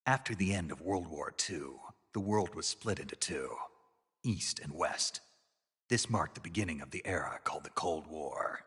After the end of World War II, the world was split into two, East and West. This marked the beginning of the era called the Cold War.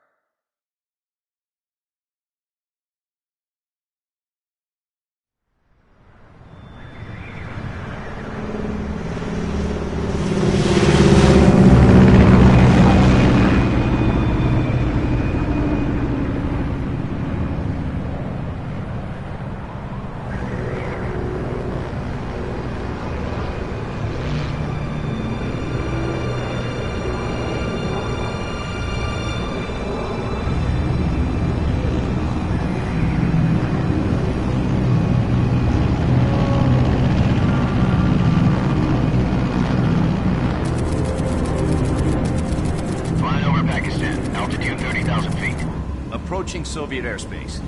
Approaching Soviet airspace.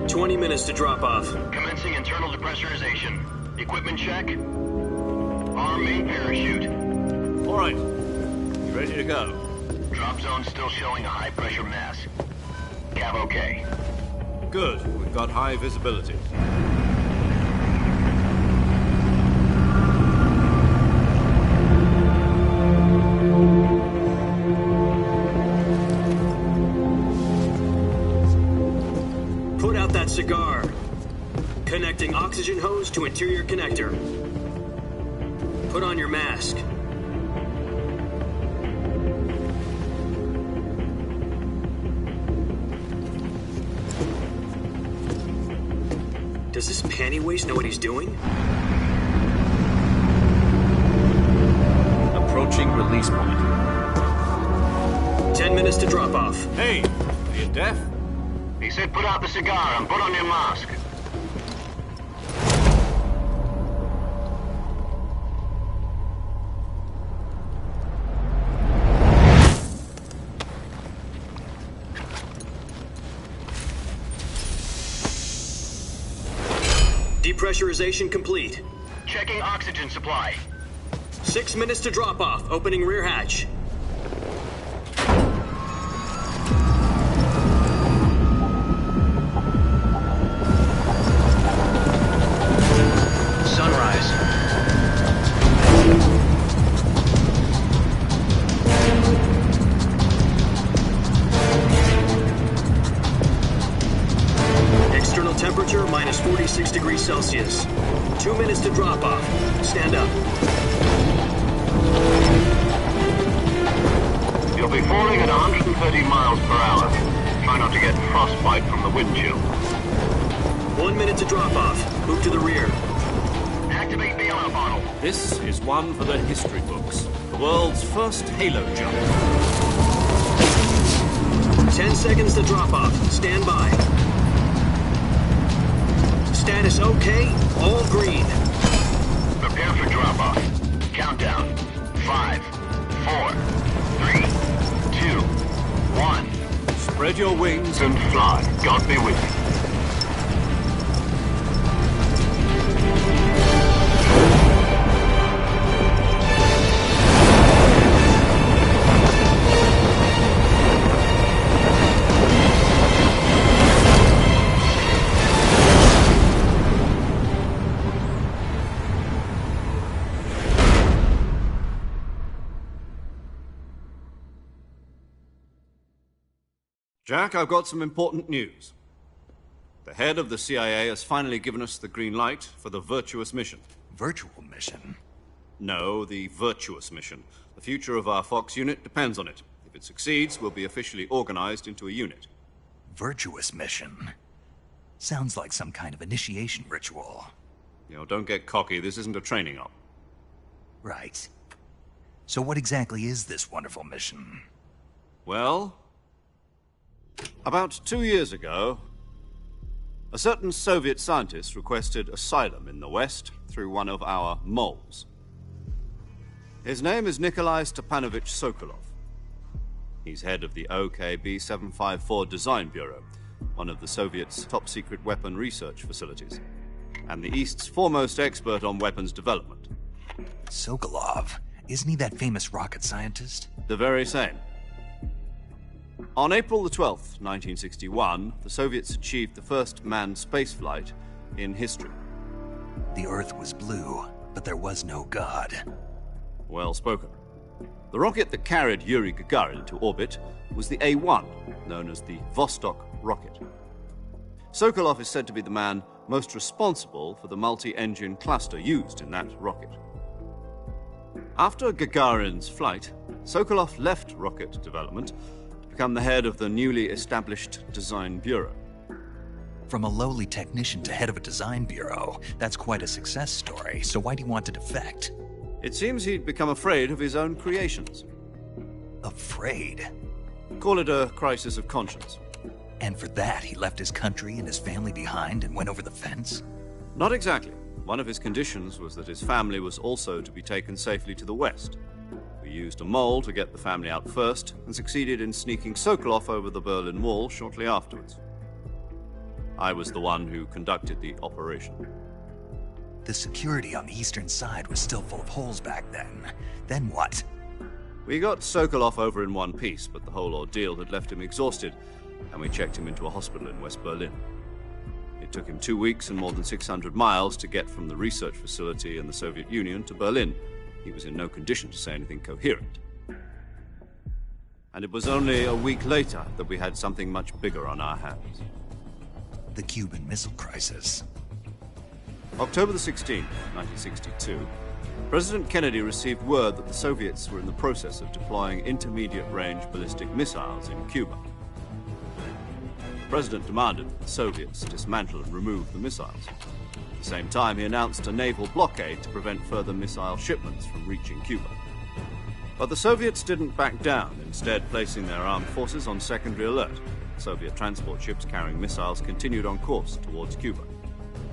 20 minutes to drop off. Commencing internal depressurization. Equipment check. Arm main parachute. All right. You ready to go? Drop zone still showing a high pressure mass. Cav okay. Good. We've got high visibility. Put out that cigar. Connecting oxygen hose to interior connector. Put on your mask. Does this panty waste know what he's doing? Approaching release point. 10 minutes to drop off. Hey, are you deaf? He said put out the cigar and put on your mask. Depressurization complete. Checking oxygen supply. 6 minutes to drop off. Opening rear hatch. Sunrise. External temperature minus 46 degrees Celsius. 2 minutes to drop off. Stand up. You'll be falling at 130 miles per hour. Try not to get frostbite from the wind chill. 1 minute to drop off. Move to the rear. Activate bailout bottle. This is one for the history books. The world's first Halo jump. 10 seconds to drop off. Stand by. Status okay. All green. Prepare for drop-off. Countdown. 5, 4, 3, 2, 1. Spread your wings And fly. God be with you. Jack, I've got some important news. The head of the CIA has finally given us the green light for the virtuous mission. Virtual mission? No, the virtuous mission. The future of our Fox unit depends on it. If it succeeds, we'll be officially organized into a unit. Virtuous mission? Sounds like some kind of initiation ritual. You know, don't get cocky. This isn't a training op. Right. So what exactly is this wonderful mission? Well, about 2 years ago, a certain Soviet scientist requested asylum in the West through one of our moles. His name is Nikolai Stepanovich Sokolov. He's head of the OKB 754 Design Bureau, one of the Soviets' top-secret weapon research facilities, and the East's foremost expert on weapons development. Sokolov? Isn't he that famous rocket scientist? The very same. On April the 12th, 1961, the Soviets achieved the first manned spaceflight in history. The Earth was blue, but there was no God. Well spoken. The rocket that carried Yuri Gagarin to orbit was the A-1, known as the Vostok rocket. Sokolov is said to be the man most responsible for the multi-engine cluster used in that rocket. After Gagarin's flight, Sokolov left rocket development to become the head of the newly established Design Bureau. From a lowly technician to head of a design bureau, that's quite a success story, so why'd he want to defect? It seems he'd become afraid of his own creations. Afraid? Call it a crisis of conscience. And for that, he left his country and his family behind and went over the fence? Not exactly. One of his conditions was that his family was also to be taken safely to the West. We used a mole to get the family out first and succeeded in sneaking Sokolov over the Berlin Wall shortly afterwards. I was the one who conducted the operation. The security on the eastern side was still full of holes back then. Then what? We got Sokolov over in one piece, but the whole ordeal had left him exhausted, and we checked him into a hospital in West Berlin. It took him 2 weeks and more than 600 miles to get from the research facility in the Soviet Union to Berlin. He was in no condition to say anything coherent. And it was only a week later that we had something much bigger on our hands. The Cuban Missile Crisis. October the 16th, 1962, President Kennedy received word that the Soviets were in the process of deploying intermediate-range ballistic missiles in Cuba. The President demanded that the Soviets dismantle and remove the missiles. At the same time, he announced a naval blockade to prevent further missile shipments from reaching Cuba. But the Soviets didn't back down, instead placing their armed forces on secondary alert. Soviet transport ships carrying missiles continued on course towards Cuba.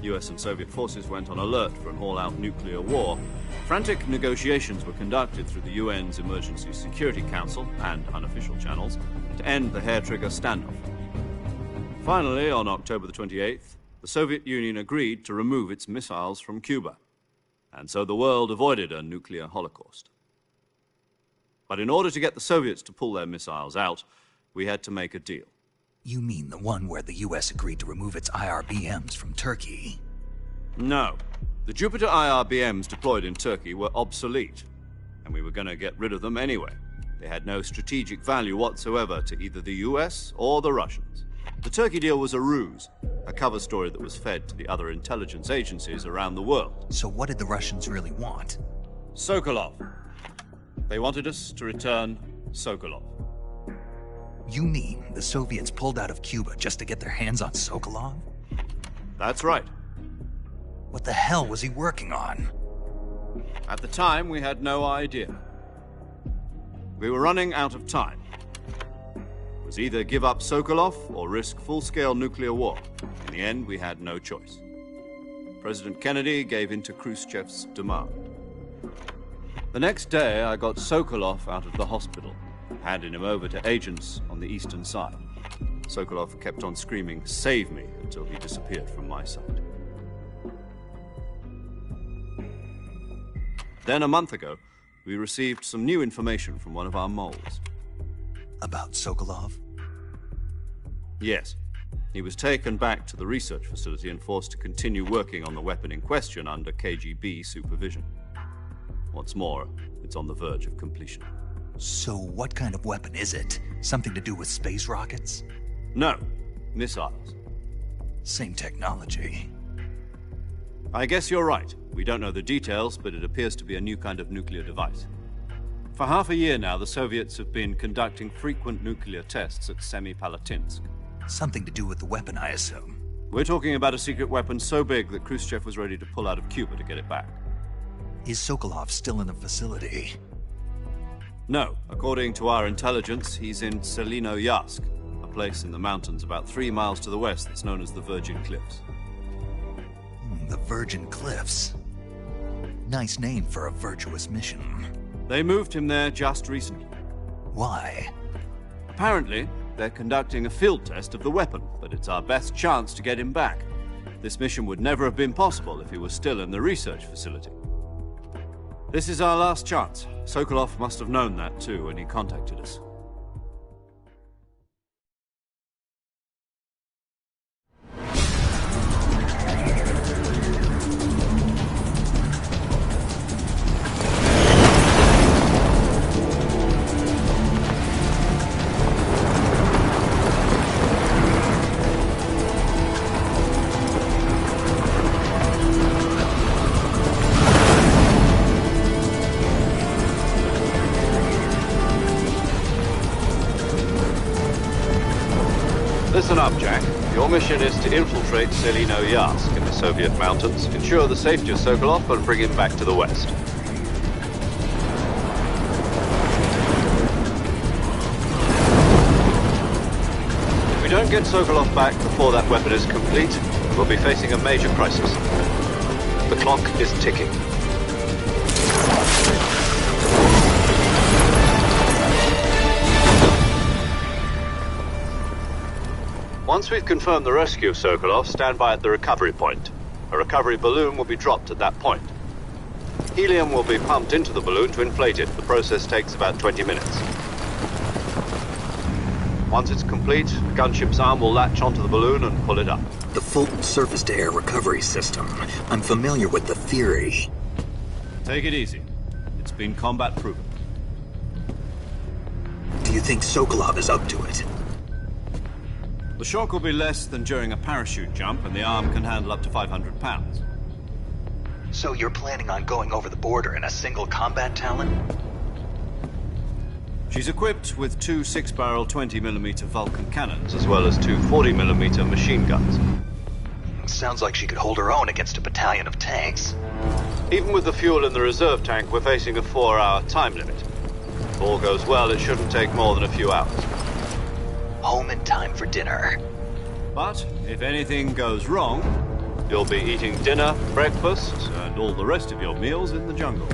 US and Soviet forces went on alert for an all-out nuclear war. Frantic negotiations were conducted through the UN's Emergency Security Council and unofficial channels to end the hair-trigger standoff. Finally, on October the 28th, the Soviet Union agreed to remove its missiles from Cuba, and so the world avoided a nuclear holocaust. But in order to get the Soviets to pull their missiles out, we had to make a deal. You mean the one where the US agreed to remove its IRBMs from Turkey? No. The Jupiter IRBMs deployed in Turkey were obsolete, and we were going to get rid of them anyway. They had no strategic value whatsoever to either the US or the Russians. The Turkey deal was a ruse, a cover story that was fed to the other intelligence agencies around the world. So what did the Russians really want? Sokolov. They wanted us to return Sokolov. You mean the Soviets pulled out of Cuba just to get their hands on Sokolov? That's right. What the hell was he working on? At the time, we had no idea. We were running out of time. It was either give up Sokolov or risk full-scale nuclear war. In the end, we had no choice. President Kennedy gave in to Khrushchev's demand. The next day, I got Sokolov out of the hospital, handing him over to agents on the eastern side. Sokolov kept on screaming, "Save me," until he disappeared from my sight. Then, a month ago, we received some new information from one of our moles. About Sokolov? Yes. He was taken back to the research facility and forced to continue working on the weapon in question under KGB supervision. What's more, it's on the verge of completion. So what kind of weapon is it? Something to do with space rockets? No, missiles. Same technology. I guess you're right. We don't know the details, but it appears to be a new kind of nuclear device. For half a year now, the Soviets have been conducting frequent nuclear tests at Semipalatinsk. Something to do with the weapon, I assume. We're talking about a secret weapon so big that Khrushchev was ready to pull out of Cuba to get it back. Is Sokolov still in the facility? No. According to our intelligence, he's in Selinoyarsk, a place in the mountains about 3 miles to the west that's known as the Virgin Cliffs. The Virgin Cliffs. Nice name for a virtuous mission. They moved him there just recently. Why? Apparently, they're conducting a field test of the weapon, but it's our best chance to get him back. This mission would never have been possible if he was still in the research facility. This is our last chance. Sokolov must have known that too when he contacted us. Listen up, Jack. Your mission is to infiltrate Selinoyarsk in the Soviet mountains, ensure the safety of Sokolov, and bring him back to the west. If we don't get Sokolov back before that weapon is complete, we'll be facing a major crisis. The clock is ticking. Once we've confirmed the rescue of Sokolov, stand by at the recovery point. A recovery balloon will be dropped at that point. Helium will be pumped into the balloon to inflate it. The process takes about 20 minutes. Once it's complete, the gunship's arm will latch onto the balloon and pull it up. The Fulton surface-to-air recovery system. I'm familiar with the theory. Take it easy. It's been combat proven. Do you think Sokolov is up to it? The shock will be less than during a parachute jump, and the arm can handle up to 500 pounds. So you're planning on going over the border in a single combat Talon? She's equipped with 2 6-barrel 20mm Vulcan cannons, as well as 2 40mm machine guns. Sounds like she could hold her own against a battalion of tanks. Even with the fuel in the reserve tank, we're facing a 4-hour time limit. If all goes well, it shouldn't take more than a few hours. Home in time for dinner. But if anything goes wrong, you'll be eating dinner, breakfast, and all the rest of your meals in the jungle.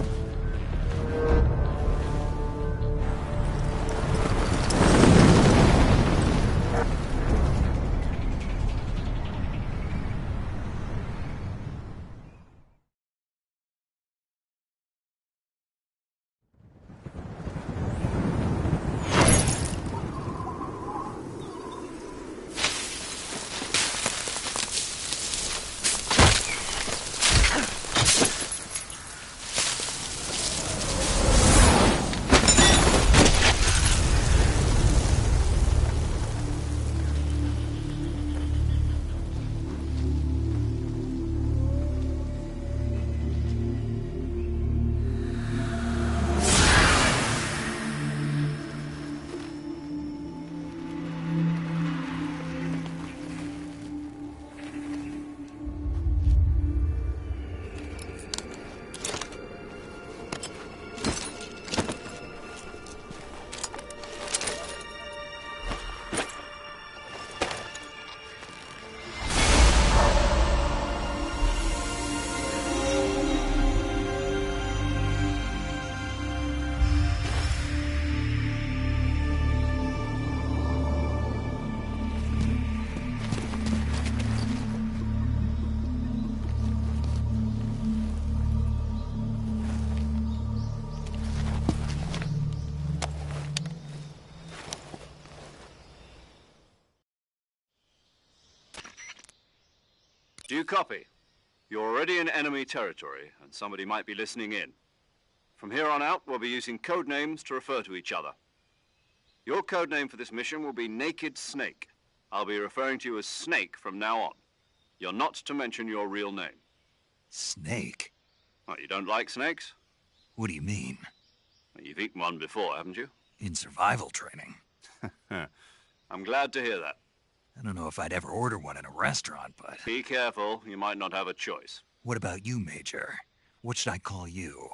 Do you copy? You're already in enemy territory, and somebody might be listening in. From here on out, we'll be using code names to refer to each other. Your code name for this mission will be Naked Snake. I'll be referring to you as Snake from now on. You're not to mention your real name. Snake? Oh, you don't like snakes? What do you mean? Well, you've eaten one before, haven't you? In survival training. I'm glad to hear that. I don't know if I'd ever order one in a restaurant, but... Be careful, you might not have a choice. What about you, Major? What should I call you?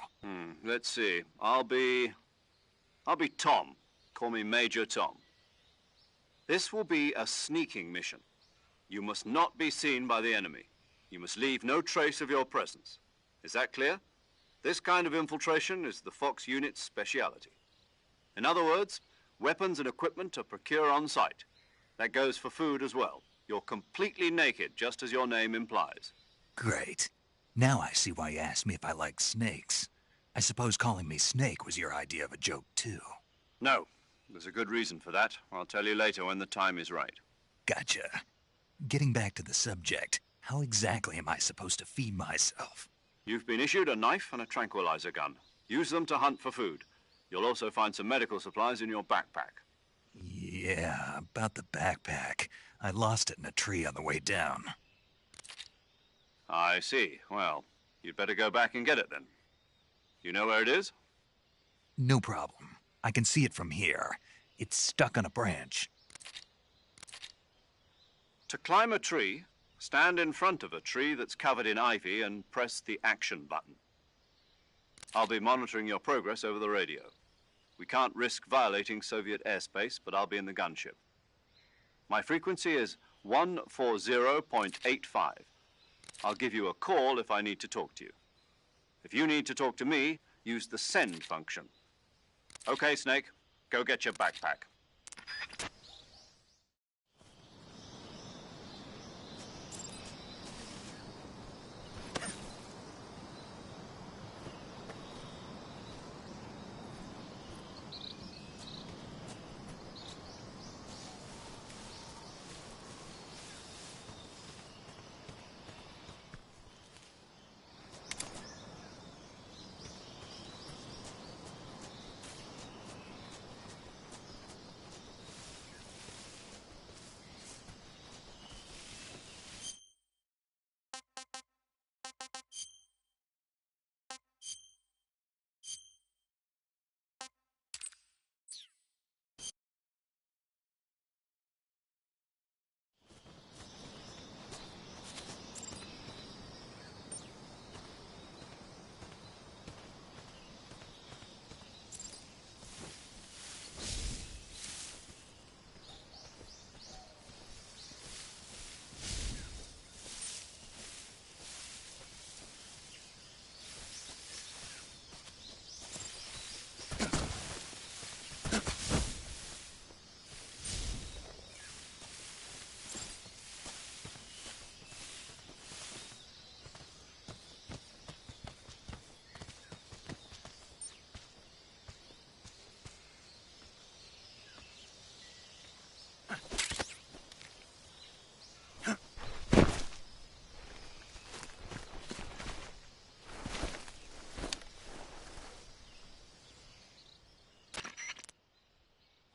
Let's see. I'll be Tom. Call me Major Tom. This will be a sneaking mission. You must not be seen by the enemy. You must leave no trace of your presence. Is that clear? This kind of infiltration is the Fox unit's speciality. In other words, weapons and equipment are procured on site. That goes for food as well. You're completely naked, just as your name implies. Great. Now I see why you asked me if I like snakes. I suppose calling me Snake was your idea of a joke, too. No. There's a good reason for that. I'll tell you later when the time is right. Gotcha. Getting back to the subject, how exactly am I supposed to feed myself? You've been issued a knife and a tranquilizer gun. Use them to hunt for food. You'll also find some medical supplies in your backpack. Yeah, about the backpack. I lost it in a tree on the way down. I see. Well, you'd better go back and get it then. You know where it is? No problem. I can see it from here. It's stuck on a branch. To climb a tree, stand in front of a tree that's covered in ivy and press the action button. I'll be monitoring your progress over the radio. We can't risk violating Soviet airspace, but I'll be in the gunship. My frequency is 140.85. I'll give you a call if I need to talk to you. If you need to talk to me, use the send function. Okay, Snake, go get your backpack.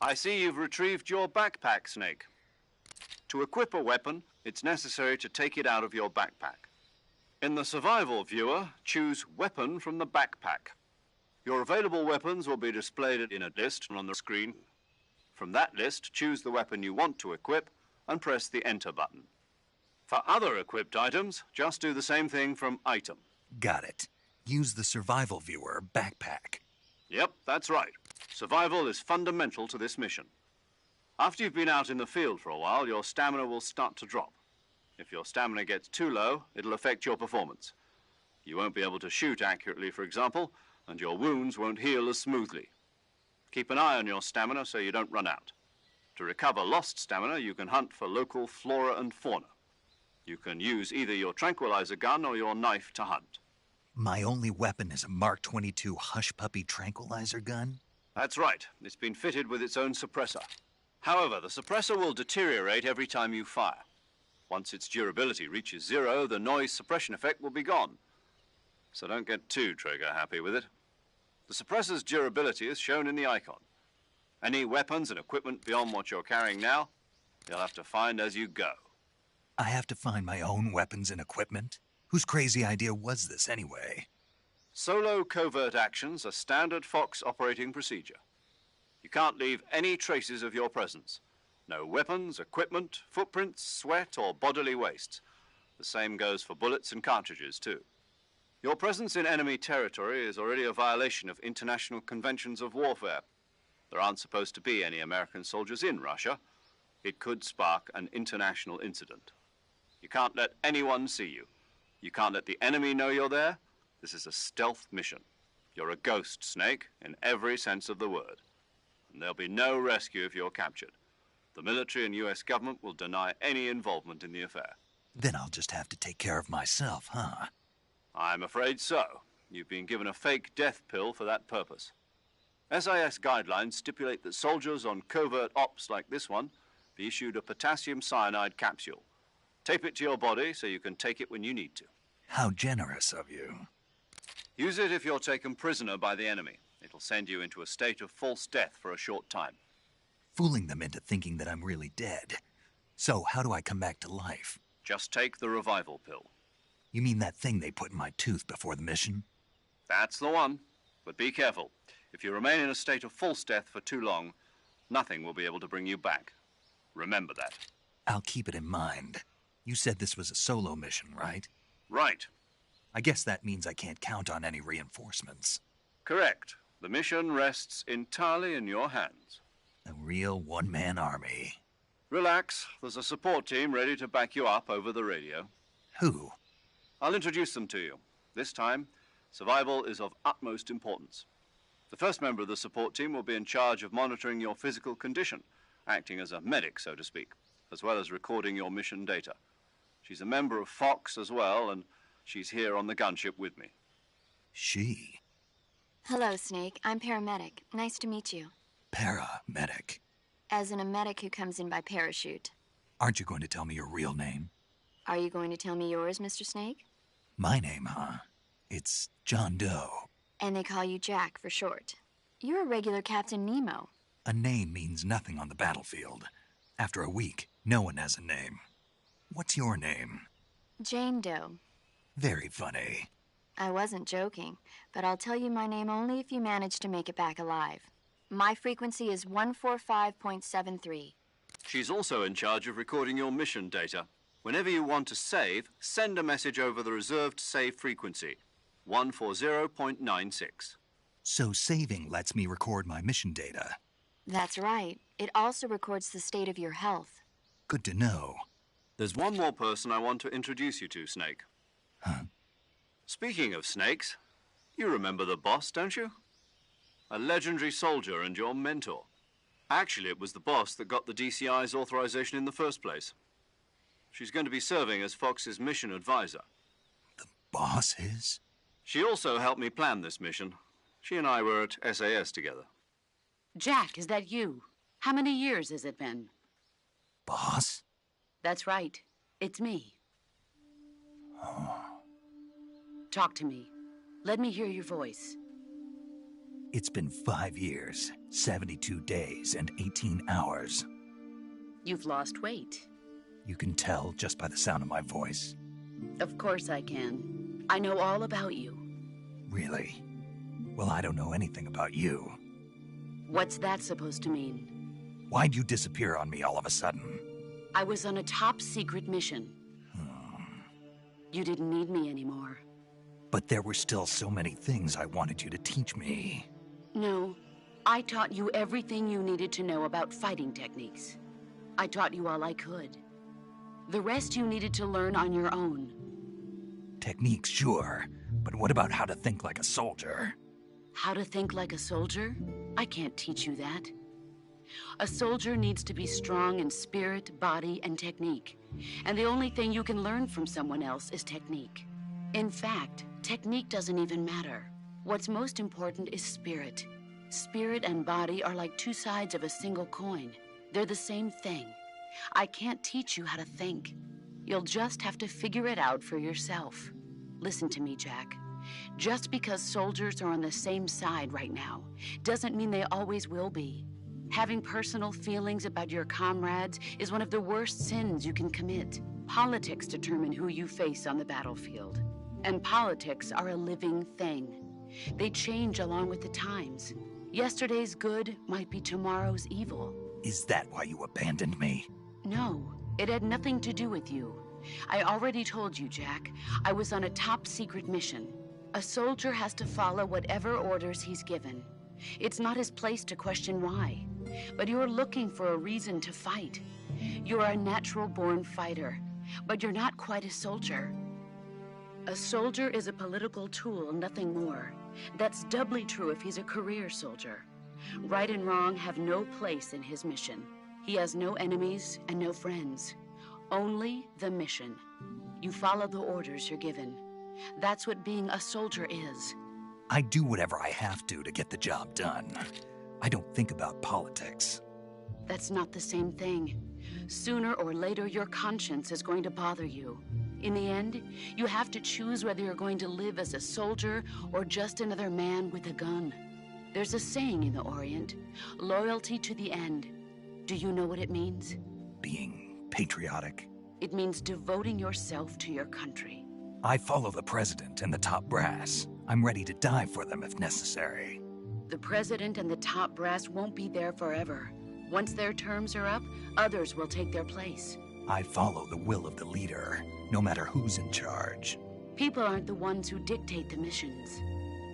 I see you've retrieved your backpack, Snake. To equip a weapon, it's necessary to take it out of your backpack. In the survival viewer, choose Weapon from the backpack. Your available weapons will be displayed in a list on the screen. From that list, choose the weapon you want to equip and press the Enter button. For other equipped items, just do the same thing from Item. Got it. Use the survival viewer backpack. Yep, that's right. Survival is fundamental to this mission. After you've been out in the field for a while, your stamina will start to drop. If your stamina gets too low, it'll affect your performance. You won't be able to shoot accurately, for example, and your wounds won't heal as smoothly. Keep an eye on your stamina so you don't run out. To recover lost stamina, you can hunt for local flora and fauna. You can use either your tranquilizer gun or your knife to hunt. My only weapon is a Mark 22 Hush Puppy tranquilizer gun? That's right. It's been fitted with its own suppressor. However, the suppressor will deteriorate every time you fire. Once its durability reaches 0, the noise suppression effect will be gone. So don't get too trigger-happy with it. The suppressor's durability is shown in the icon. Any weapons and equipment beyond what you're carrying now, you'll have to find as you go. I have to find my own weapons and equipment? Whose crazy idea was this, anyway? Solo covert actions are standard Fox operating procedure. You can't leave any traces of your presence. No weapons, equipment, footprints, sweat, or bodily waste. The same goes for bullets and cartridges, too. Your presence in enemy territory is already a violation of international conventions of warfare. There aren't supposed to be any American soldiers in Russia. It could spark an international incident. You can't let anyone see you. You can't let the enemy know you're there. This is a stealth mission. You're a ghost, Snake, in every sense of the word. And there'll be no rescue if you're captured. The military and U.S. government will deny any involvement in the affair. Then I'll just have to take care of myself, huh? I'm afraid so. You've been given a fake death pill for that purpose. SIS guidelines stipulate that soldiers on covert ops like this one be issued a potassium cyanide capsule. Tape it to your body so you can take it when you need to. How generous of you. Use it if you're taken prisoner by the enemy. It'll send you into a state of false death for a short time. Fooling them into thinking that I'm really dead. So, how do I come back to life? Just take the revival pill. You mean that thing they put in my tooth before the mission? That's the one. But be careful. If you remain in a state of false death for too long, nothing will be able to bring you back. Remember that. I'll keep it in mind. You said this was a solo mission, right? Right. I guess that means I can't count on any reinforcements. Correct. The mission rests entirely in your hands. A real one-man army. Relax. There's a support team ready to back you up over the radio. Who? I'll introduce them to you. This time, survival is of utmost importance. The first member of the support team will be in charge of monitoring your physical condition, acting as a medic, so to speak, as well as recording your mission data. She's a member of Fox as well, and she's here on the gunship with me. She? Hello, Snake. I'm paramedic. Nice to meet you. Paramedic. As in a medic who comes in by parachute. Aren't you going to tell me your real name? Are you going to tell me yours, Mr. Snake? My name, huh? It's John Doe. And they call you Jack for short. You're a regular Captain Nemo. A name means nothing on the battlefield. After a week, no one has a name. What's your name? Jane Doe. Very funny. I wasn't joking, but I'll tell you my name only if you manage to make it back alive. My frequency is 145.73. She's also in charge of recording your mission data. Whenever you want to save, send a message over the reserved save frequency, 140.96. So saving lets me record my mission data. That's right. It also records the state of your health. Good to know. There's one more person I want to introduce you to, Snake. Huh? Speaking of snakes, you remember the boss, don't you? A legendary soldier and your mentor. Actually, it was the boss that got the DCI's authorization in the first place. She's going to be serving as Fox's mission advisor. The boss is? She also helped me plan this mission. She and I were at SAS together. Jack, is that you? How many years has it been? Boss? That's right. It's me. Oh. Talk to me. Let me hear your voice. It's been 5 years, 72 days, and 18 hours. You've lost weight. You can tell just by the sound of my voice. Of course I can. I know all about you. Really? Well, I don't know anything about you. What's that supposed to mean? Why'd you disappear on me all of a sudden? I was on a top-secret mission. You didn't need me anymore. But there were still so many things I wanted you to teach me. No, I taught you everything you needed to know about fighting techniques. I taught you all I could. The rest you needed to learn on your own. Techniques, sure. But what about how to think like a soldier? How to think like a soldier? I can't teach you that. A soldier needs to be strong in spirit, body, and technique. And the only thing you can learn from someone else is technique. In fact, technique doesn't even matter. What's most important is spirit. Spirit and body are like two sides of a single coin. They're the same thing. I can't teach you how to think. You'll just have to figure it out for yourself. Listen to me, Jack. Just because soldiers are on the same side right now doesn't mean they always will be. Having personal feelings about your comrades is one of the worst sins you can commit. Politics determine who you face on the battlefield. And politics are a living thing. They change along with the times. Yesterday's good might be tomorrow's evil. Is that why you abandoned me? No, it had nothing to do with you. I already told you, Jack. I was on a top-secret mission. A soldier has to follow whatever orders he's given. It's not his place to question why. But you're looking for a reason to fight. You're a natural-born fighter, but you're not quite a soldier. A soldier is a political tool, nothing more. That's doubly true if he's a career soldier. Right and wrong have no place in his mission. He has no enemies and no friends. Only the mission. You follow the orders you're given. That's what being a soldier is. I do whatever I have to get the job done. I don't think about politics. That's not the same thing. Sooner or later, your conscience is going to bother you. In the end, you have to choose whether you're going to live as a soldier or just another man with a gun. There's a saying in the Orient, loyalty to the end. Do you know what it means? Being patriotic. It means devoting yourself to your country. I follow the president and the top brass. I'm ready to die for them if necessary. The president and the top brass won't be there forever. Once their terms are up, others will take their place. I follow the will of the leader, no matter who's in charge. People aren't the ones who dictate the missions.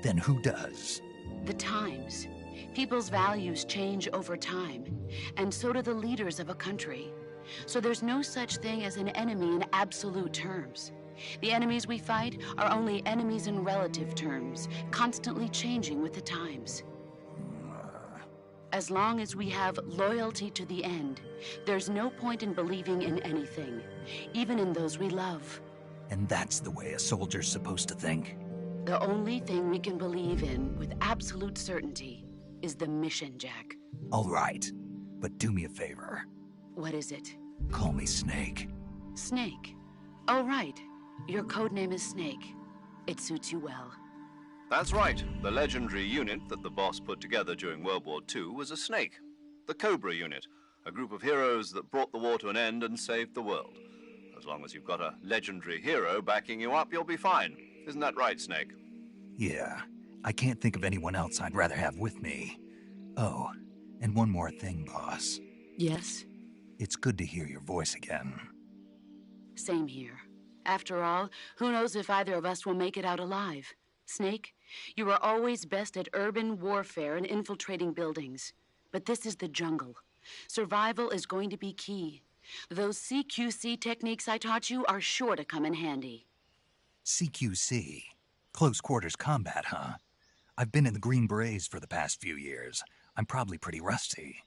Then who does? The times. People's values change over time, and so do the leaders of a country. So there's no such thing as an enemy in absolute terms. The enemies we fight are only enemies in relative terms, constantly changing with the times. As long as we have loyalty to the end, there's no point in believing in anything, even in those we love. And that's the way a soldier's supposed to think? The only thing we can believe in with absolute certainty is the mission, Jack. All right, but do me a favor. What is it? Call me Snake. Snake? Oh, right. Your codename is Snake. It suits you well. That's right. The legendary unit that the boss put together during World War II was a snake. The Cobra unit, a group of heroes that brought the war to an end and saved the world. As long as you've got a legendary hero backing you up, you'll be fine. Isn't that right, Snake? Yeah, I can't think of anyone else I'd rather have with me. Oh, and one more thing, boss. Yes? It's good to hear your voice again. Same here. After all, who knows if either of us will make it out alive? Snake, you are always best at urban warfare and infiltrating buildings. But this is the jungle. Survival is going to be key. Those CQC techniques I taught you are sure to come in handy. CQC? Close quarters combat, huh? I've been in the Green Berets for the past few years. I'm probably pretty rusty.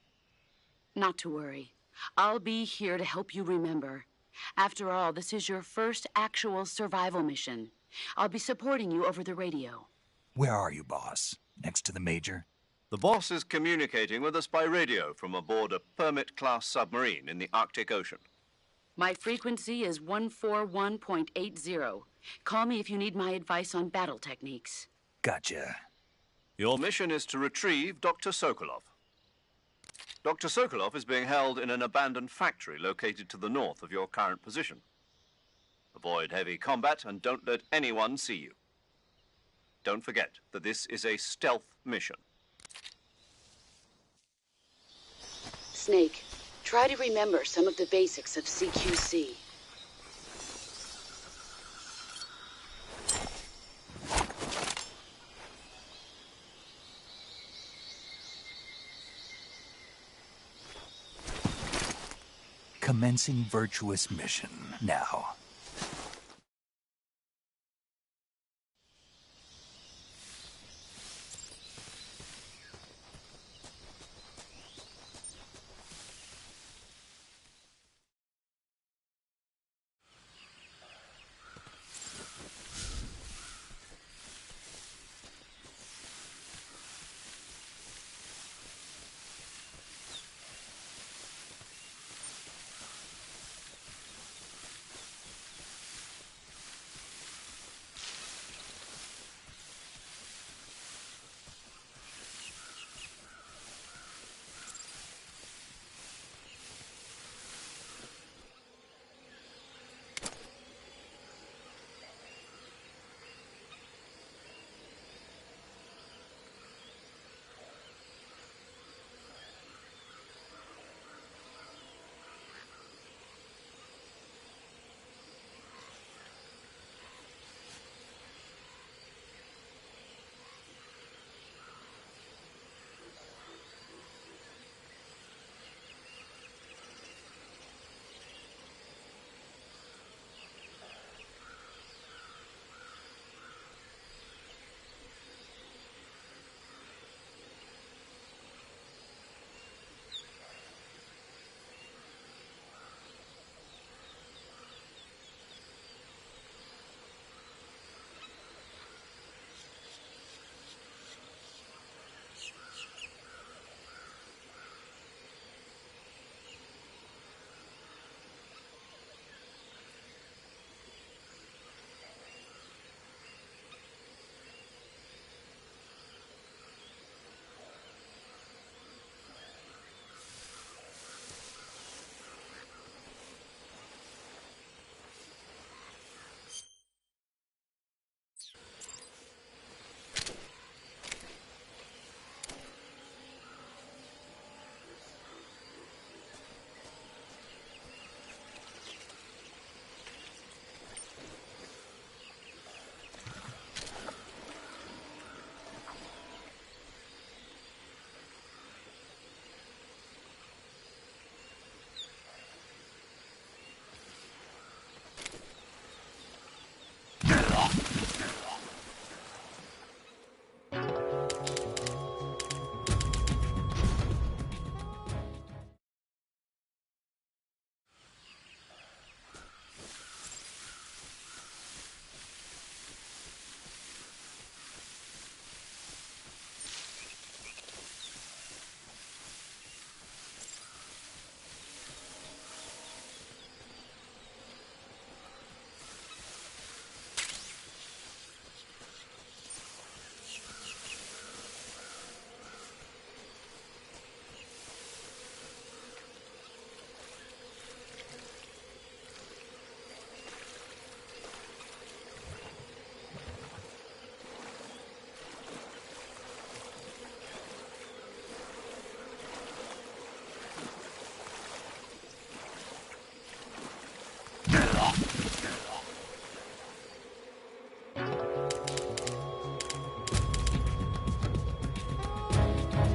Not to worry. I'll be here to help you remember. After all, this is your first actual survival mission. I'll be supporting you over the radio. Where are you, boss? Next to the Major? The boss is communicating with us by radio from aboard a Permit-class submarine in the Arctic Ocean. My frequency is 141.80. Call me if you need my advice on battle techniques. Gotcha. Your mission is to retrieve Dr. Sokolov. Dr. Sokolov is being held in an abandoned factory located to the north of your current position. Avoid heavy combat and don't let anyone see you. Don't forget that this is a stealth mission. Snake, try to remember some of the basics of CQC. Commencing virtuous mission now.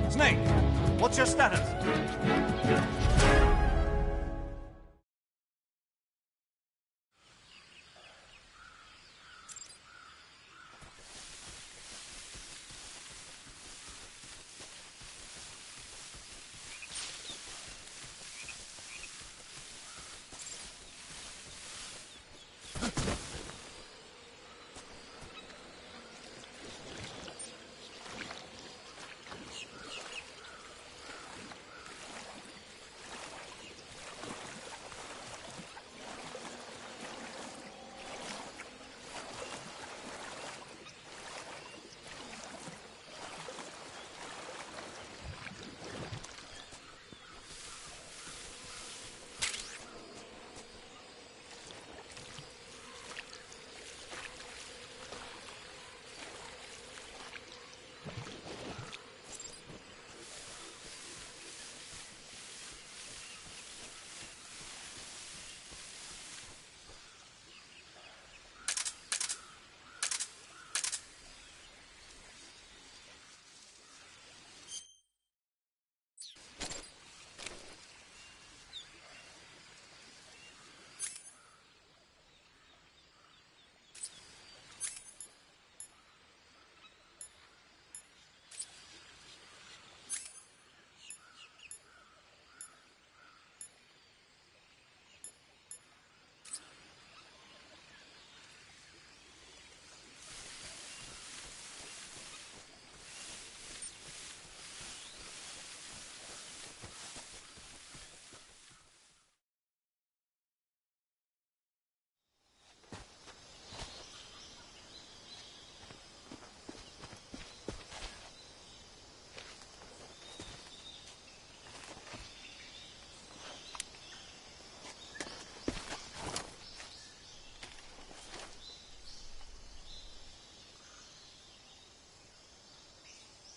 Snake, what's your status?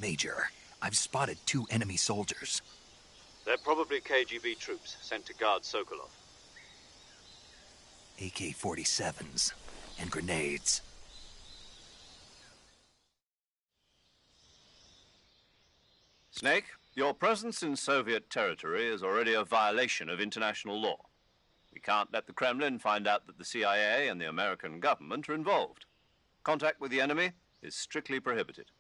Major, I've spotted 2 enemy soldiers. They're probably KGB troops sent to guard Sokolov. AK-47s and grenades. Snake, your presence in Soviet territory is already a violation of international law. We can't let the Kremlin find out that the CIA and the American government are involved. Contact with the enemy is strictly prohibited.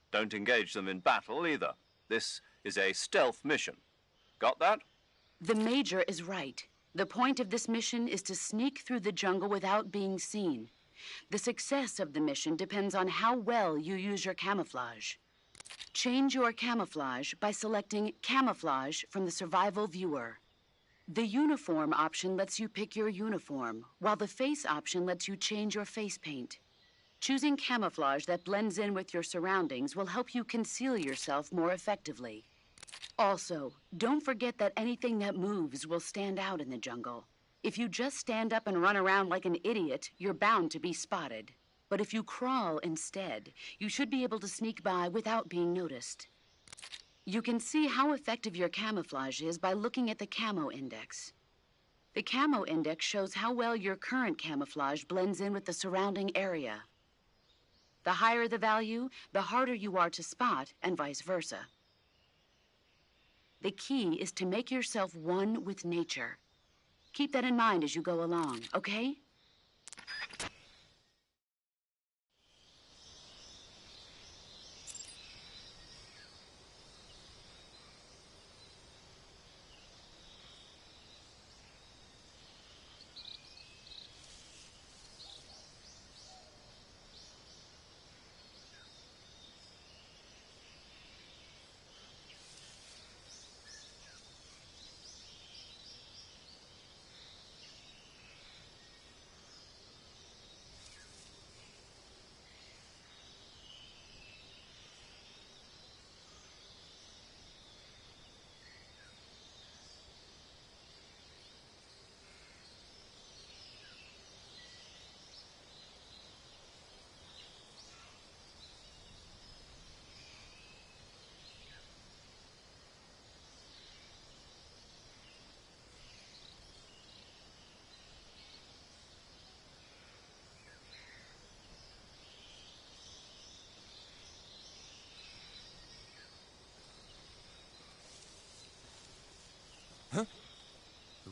Don't engage them in battle either. This is a stealth mission. Got that? The Major is right. The point of this mission is to sneak through the jungle without being seen. The success of the mission depends on how well you use your camouflage. Change your camouflage by selecting Camouflage from the Survival Viewer. The Uniform option lets you pick your uniform, while the Face option lets you change your face paint. Choosing camouflage that blends in with your surroundings will help you conceal yourself more effectively. Also, don't forget that anything that moves will stand out in the jungle. If you just stand up and run around like an idiot, you're bound to be spotted. But if you crawl instead, you should be able to sneak by without being noticed. You can see how effective your camouflage is by looking at the Camo Index. The Camo Index shows how well your current camouflage blends in with the surrounding area. The higher the value, the harder you are to spot, and vice versa. The key is to make yourself one with nature. Keep that in mind as you go along, okay?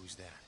Who's that?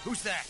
Who's that?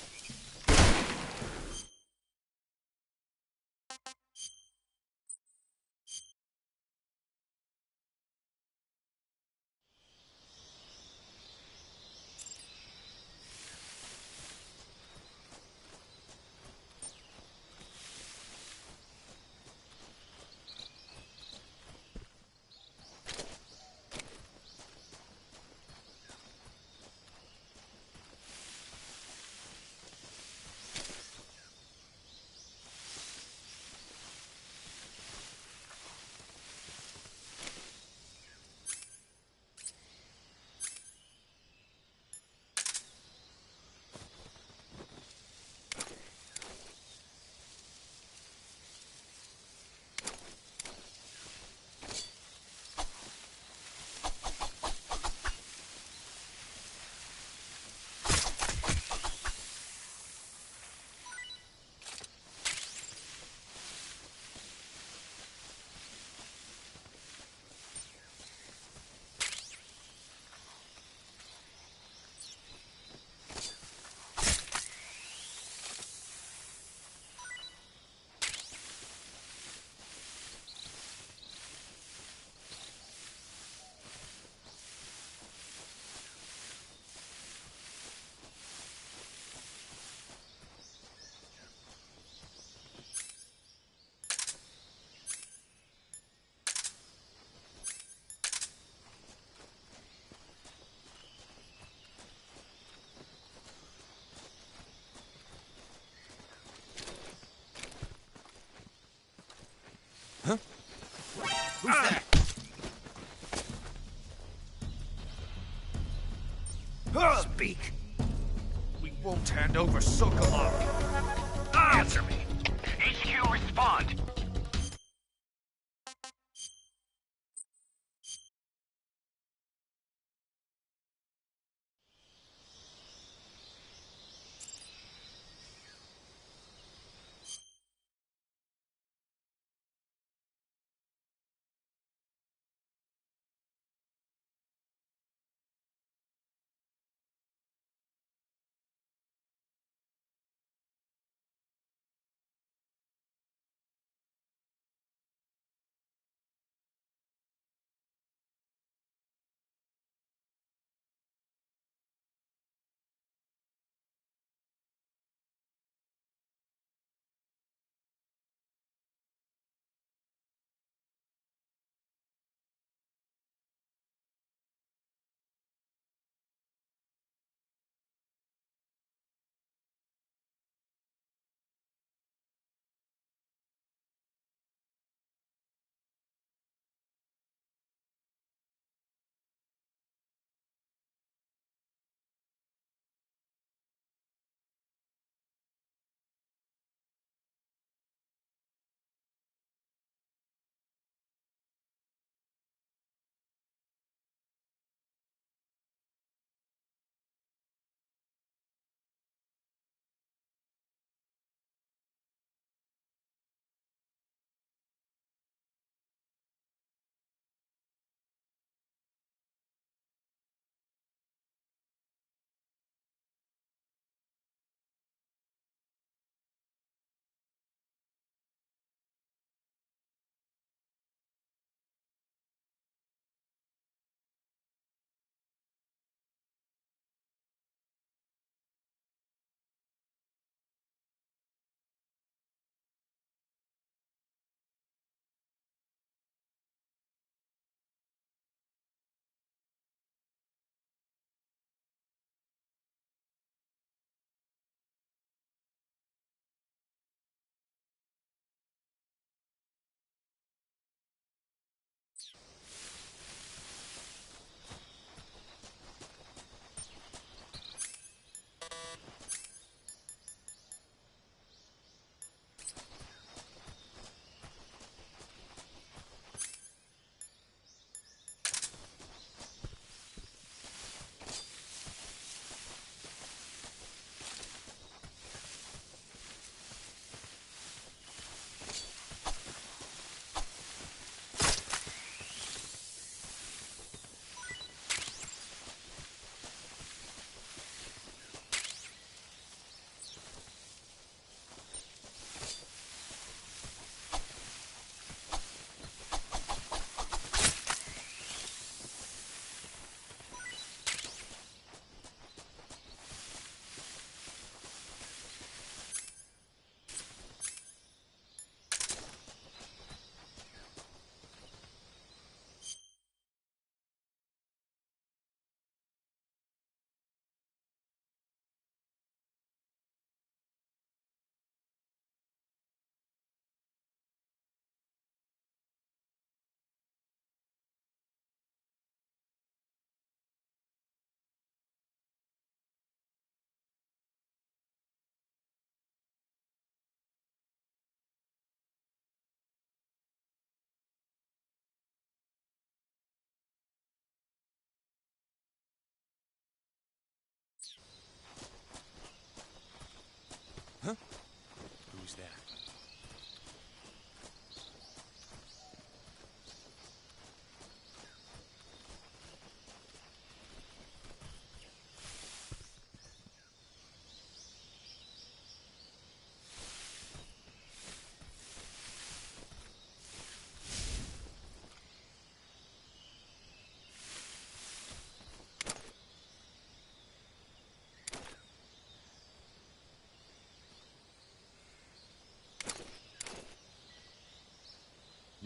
Who's that? Speak. We won't hand over Sokolov. Answer me. HQ, respond.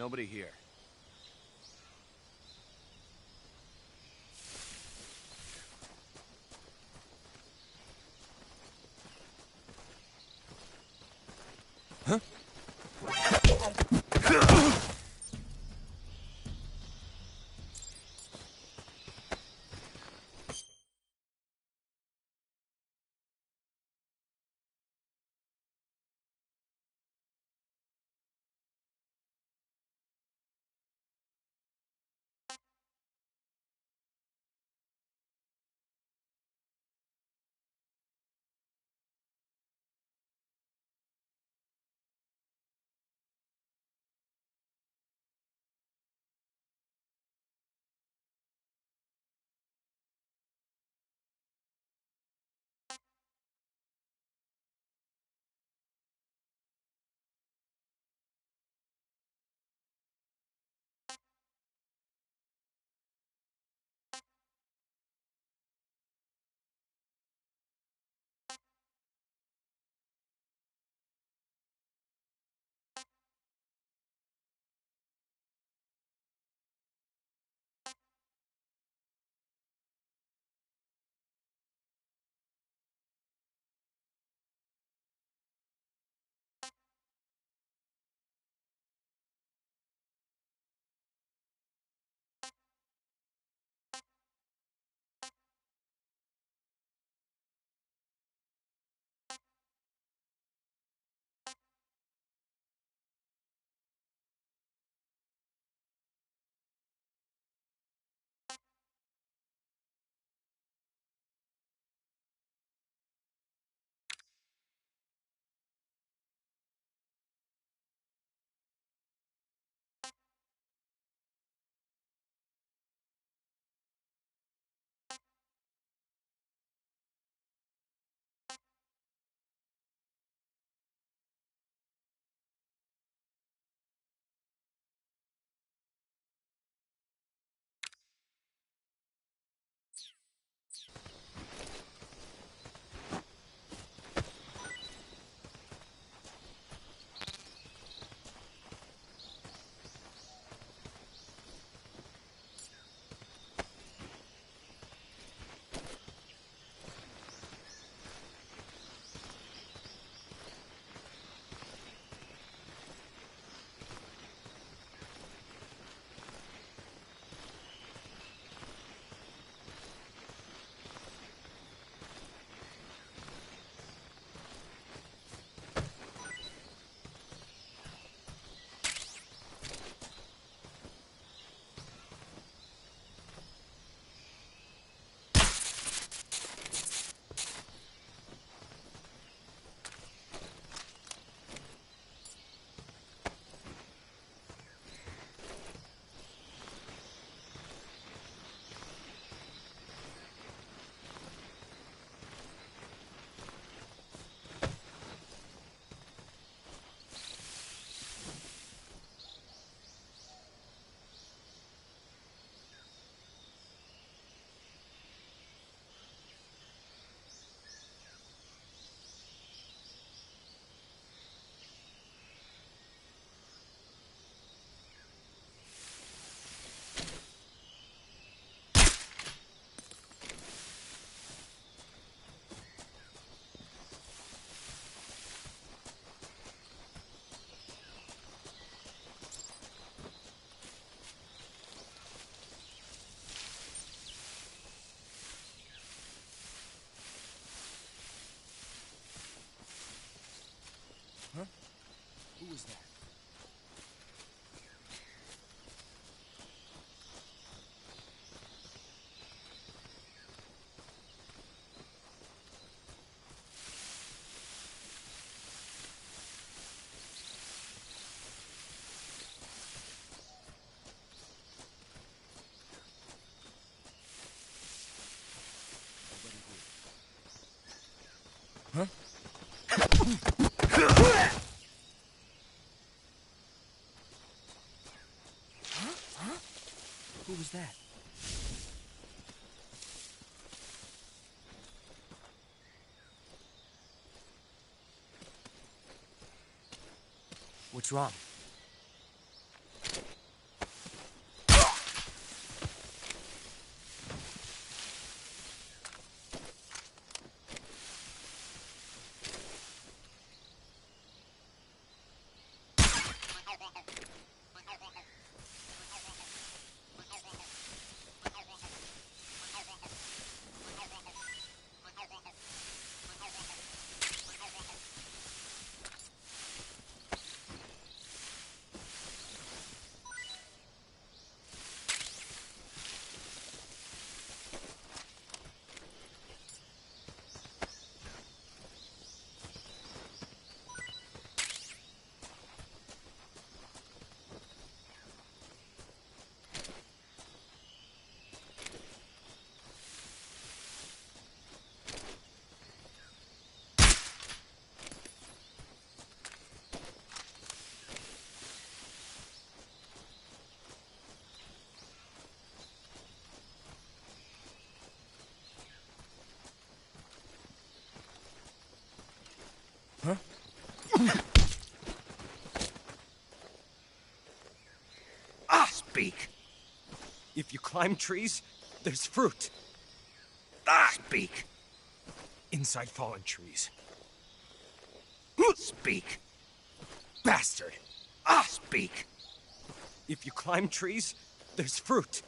Nobody here. Huh? Huh? Who was that? Huh? Huh? Who was that? What's wrong? If you climb trees, there's fruit. Speak. Inside fallen trees. Speak. Bastard! Speak. If you climb trees, there's fruit.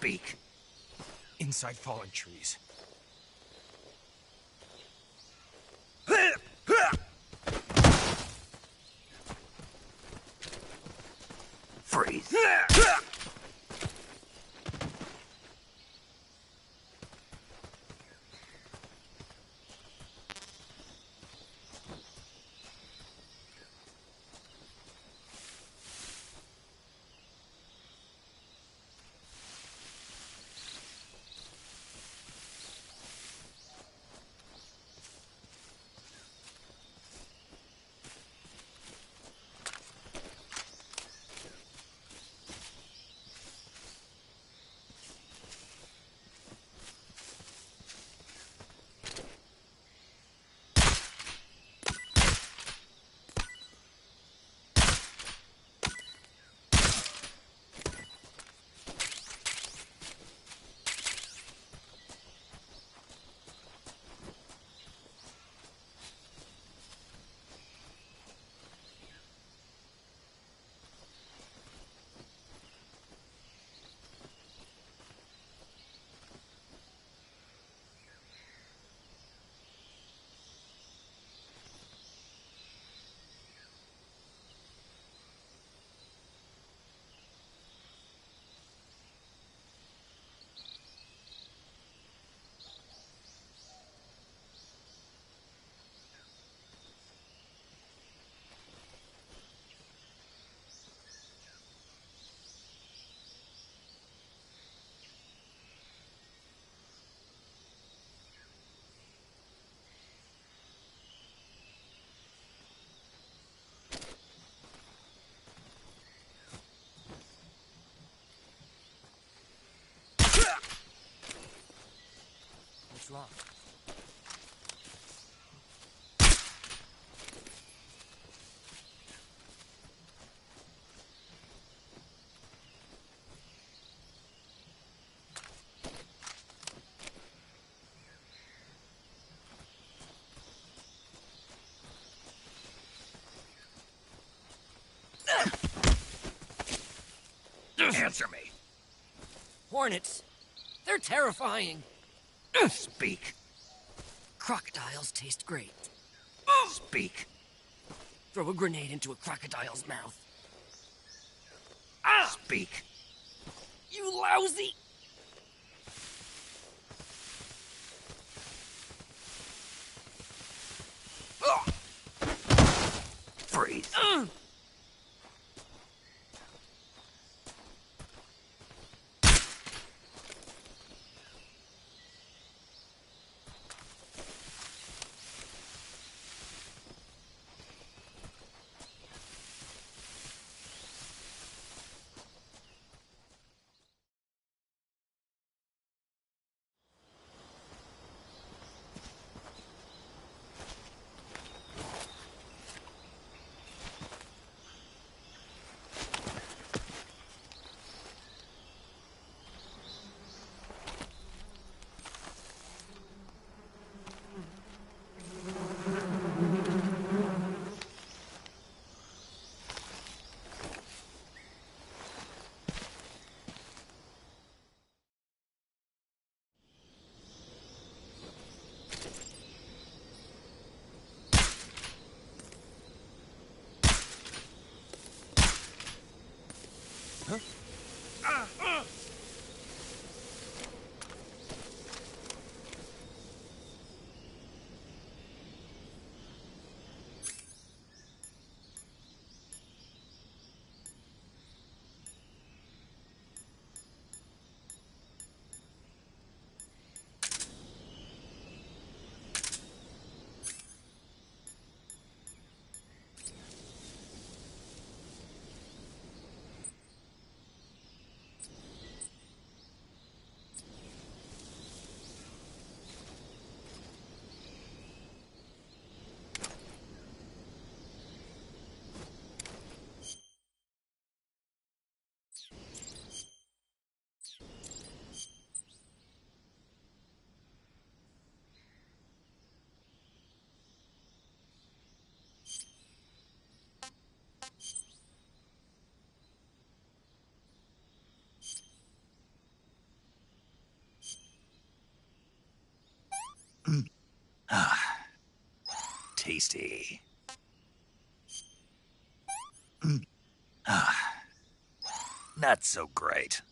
Speak. Inside fallen trees. Freeze. What's wrong? Answer me. Hornets. They're terrifying. Speak. Crocodiles taste great. Speak. Throw a grenade into a crocodile's mouth. Speak. You lousy! Freeze. tasty. Not so great.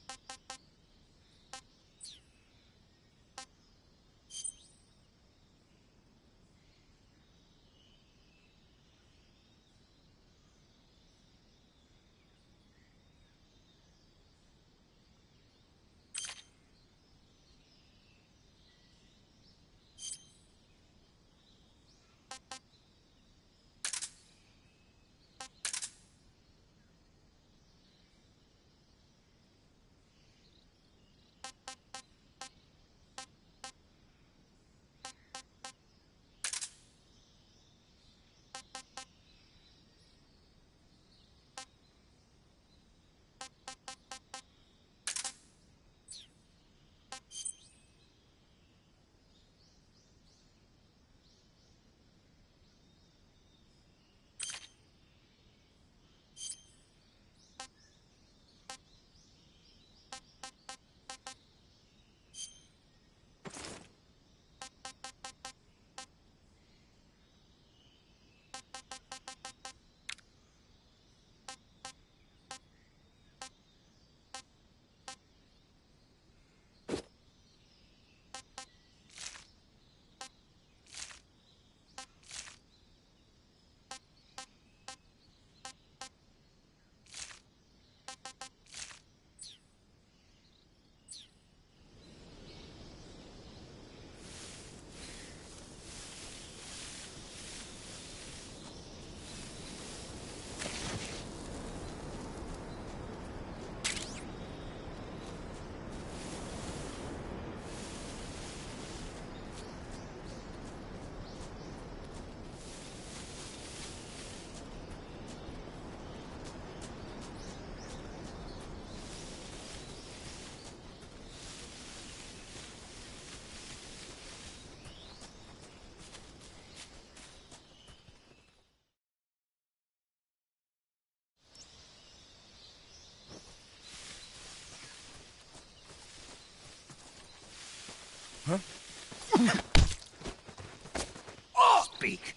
Speak.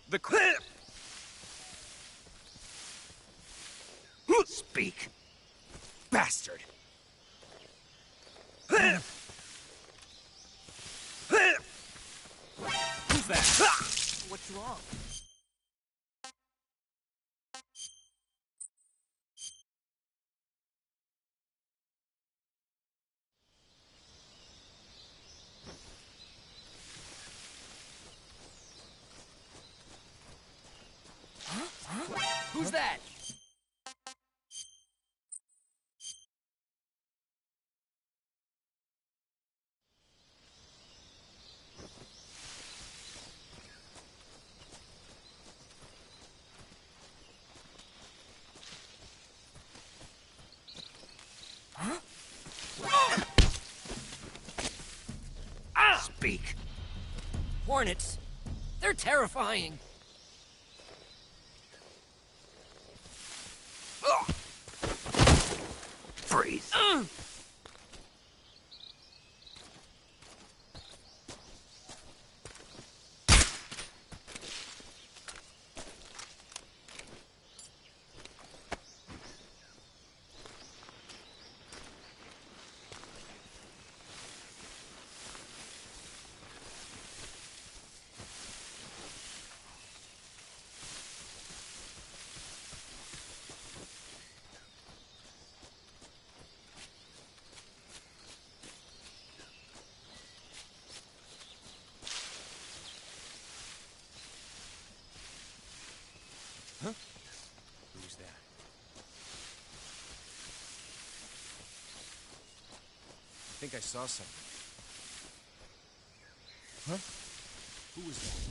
The Speak. bastard! Who's that? What's wrong? Who's that? Speak. Hornets. They're terrifying. Freeze. Who's that? I think I saw something. Huh? Who was that?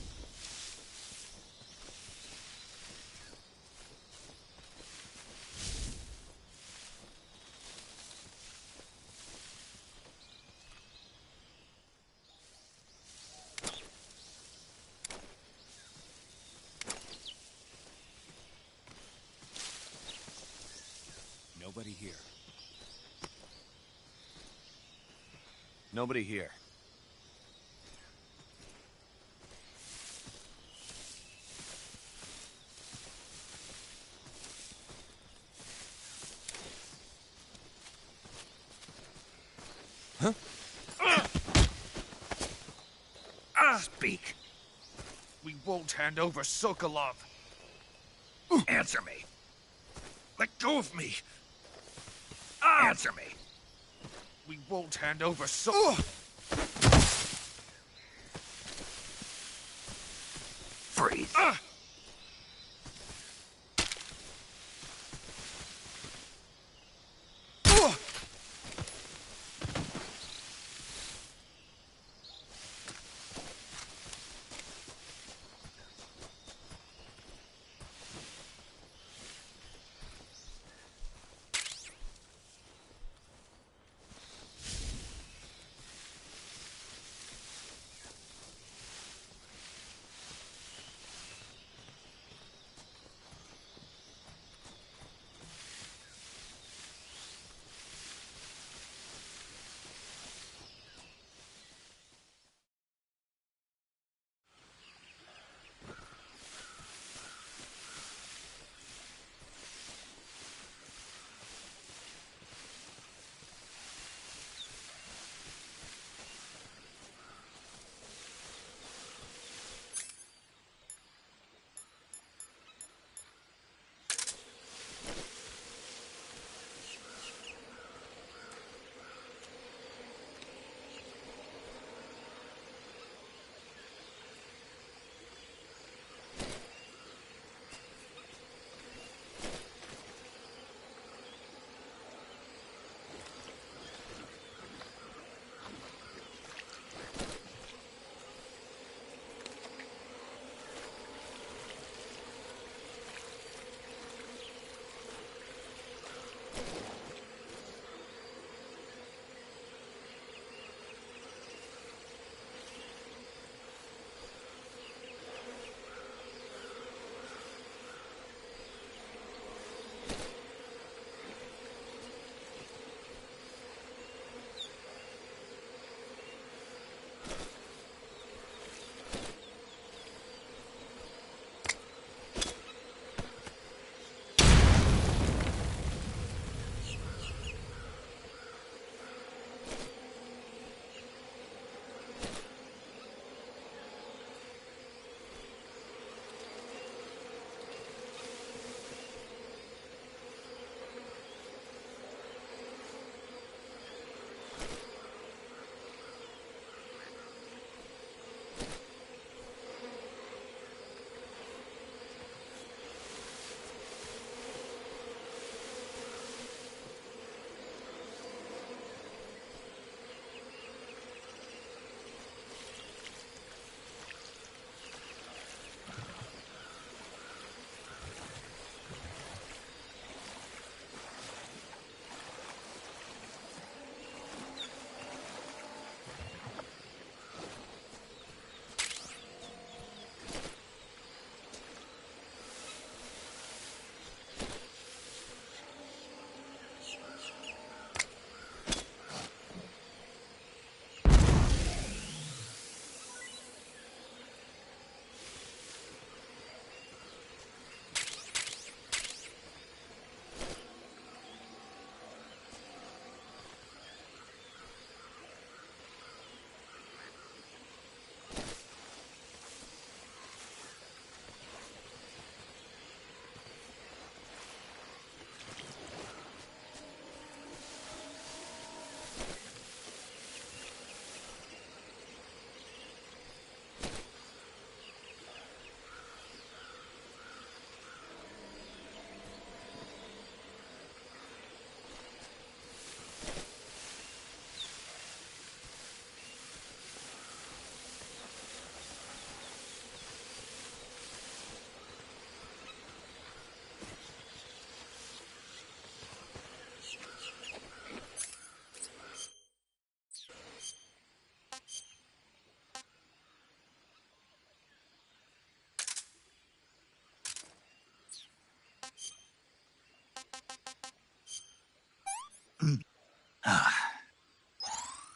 Nobody here. Nobody here. Speak. We won't hand over Sokolov. Answer me. Let go of me. Answer me. We won't hand over Freeze.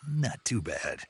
Not too bad.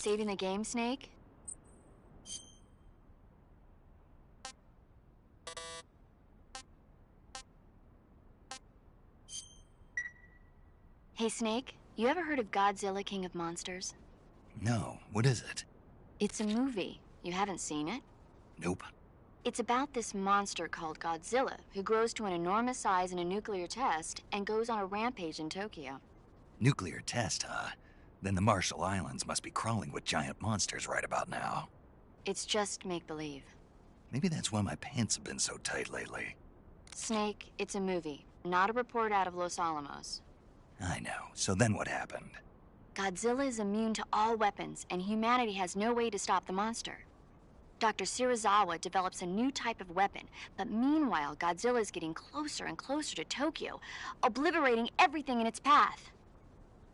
saving the game, Snake? Hey, Snake, you ever heard of Godzilla, King of Monsters? No, what is it? It's a movie. You haven't seen it? Nope. It's about this monster called Godzilla, who grows to an enormous size in a nuclear test and goes on a rampage in Tokyo. Nuclear test, huh? Then the Marshall Islands must be crawling with giant monsters right about now. It's just make-believe. Maybe that's why my pants have been so tight lately. Snake, it's a movie, not a report out of Los Alamos. I know. So then what happened? Godzilla is immune to all weapons, and humanity has no way to stop the monster. Dr. Shirazawa develops a new type of weapon, but meanwhile, Godzilla is getting closer and closer to Tokyo, obliterating everything in its path.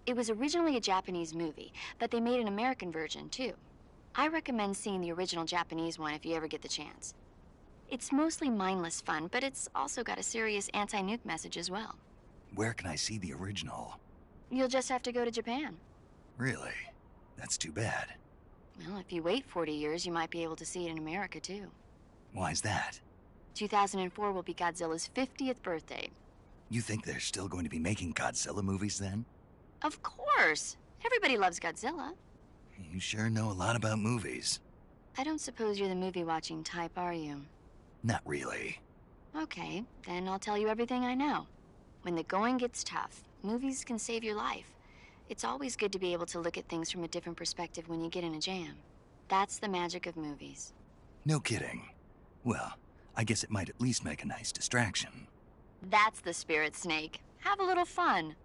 It was originally a Japanese movie, but they made an American version, too. I recommend seeing the original Japanese one if you ever get the chance. It's mostly mindless fun, but it's also got a serious anti-nuke message as well. Where can I see the original? You'll just have to go to Japan. Really? That's too bad. Well, if you wait 40 years, you might be able to see it in America, too. Why's that? 2004 will be Godzilla's 50th birthday. You think they're still going to be making Godzilla movies then? Of course! Everybody loves Godzilla. You sure know a lot about movies. I don't suppose you're the movie-watching type, are you? Not really. Okay, then I'll tell you everything I know. When the going gets tough, movies can save your life. It's always good to be able to look at things from a different perspective when you get in a jam. That's the magic of movies. No kidding. Well, I guess it might at least make a nice distraction. That's the spirit, Snake. Have a little fun.